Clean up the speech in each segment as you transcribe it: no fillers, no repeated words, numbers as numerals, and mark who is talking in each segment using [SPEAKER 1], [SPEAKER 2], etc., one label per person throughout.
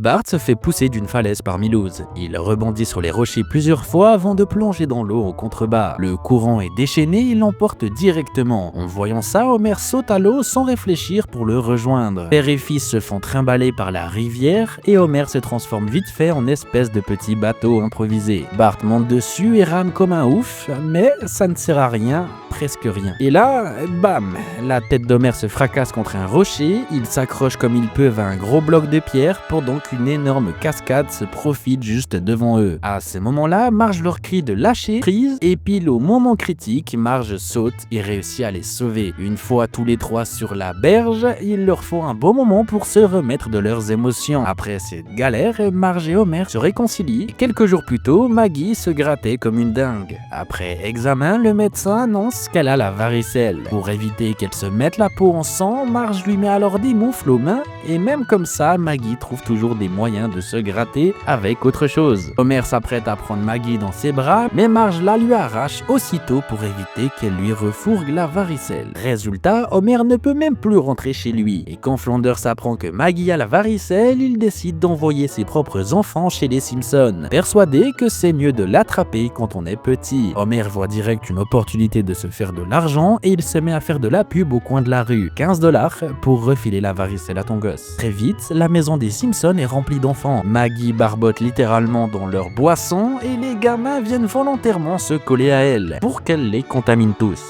[SPEAKER 1] Bart se fait pousser d'une falaise par Milouz. Il rebondit sur les rochers plusieurs fois avant de plonger dans l'eau en contrebas. Le courant est déchaîné, il l'emporte directement. En voyant ça, Homer saute à l'eau sans réfléchir pour le rejoindre. Père et fils se font trimballer par la rivière et Homer se transforme vite fait en espèce de petit bateau improvisé. Bart monte dessus et rame comme un ouf, mais ça ne sert à rien, presque rien. Et là, bam, la tête d'Homer se fracasse contre un rocher, il s'accroche comme ils peuvent à un gros bloc de pierre pendant qu'une énorme cascade se profile juste devant eux. À ce moment-là, Marge leur crie de lâcher prise et pile au moment critique, Marge saute et réussit à les sauver. Une fois tous les trois sur la berge, il leur faut un bon moment pour se remettre de leurs émotions. Après cette galère, Marge et Homer se réconcilient. Quelques jours plus tôt, Maggie se grattait comme une dingue. Après examen, le médecin annonce qu'elle a la varicelle. Pour éviter qu'elle se mette la peau en sang, Marge lui met alors des moufles aux mains et même comme ça, Maggie trouve toujours des moyens de se gratter avec autre chose. Homer s'apprête à prendre Maggie dans ses bras, mais Marge la lui arrache aussitôt pour éviter qu'elle lui refourgue la varicelle. Résultat, Homer ne peut même plus rentrer chez lui. Et quand Flanders apprend que Maggie a la varicelle, il décide d'envoyer ses propres enfants chez les Simpsons, persuadé que c'est mieux de l'attraper quand on est petit. Homer voit direct une opportunité de se faire de l'argent et il se met à faire de la pub au coin de la rue. 15 $ pour refiler la varicelle à ton gosse. Très vite, la maison des Simpsons est remplie d'enfants. Maggie barbote littéralement dans leur boisson et les gamins viennent volontairement se coller à elle pour qu'elle les contamine tous.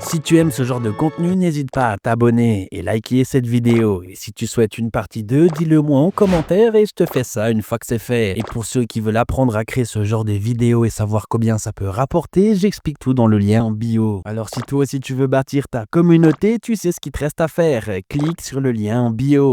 [SPEAKER 1] Si tu aimes ce genre de contenu, n'hésite pas à t'abonner et liker cette vidéo. Et si tu souhaites une partie 2, dis-le moi en commentaire et je te fais ça une fois que c'est fait. Et pour ceux qui veulent apprendre à créer ce genre de vidéos et savoir combien ça peut rapporter, j'explique tout dans le lien en bio. Alors si toi aussi tu veux bâtir ta communauté, tu sais ce qu'il te reste à faire. Clique sur le lien en bio.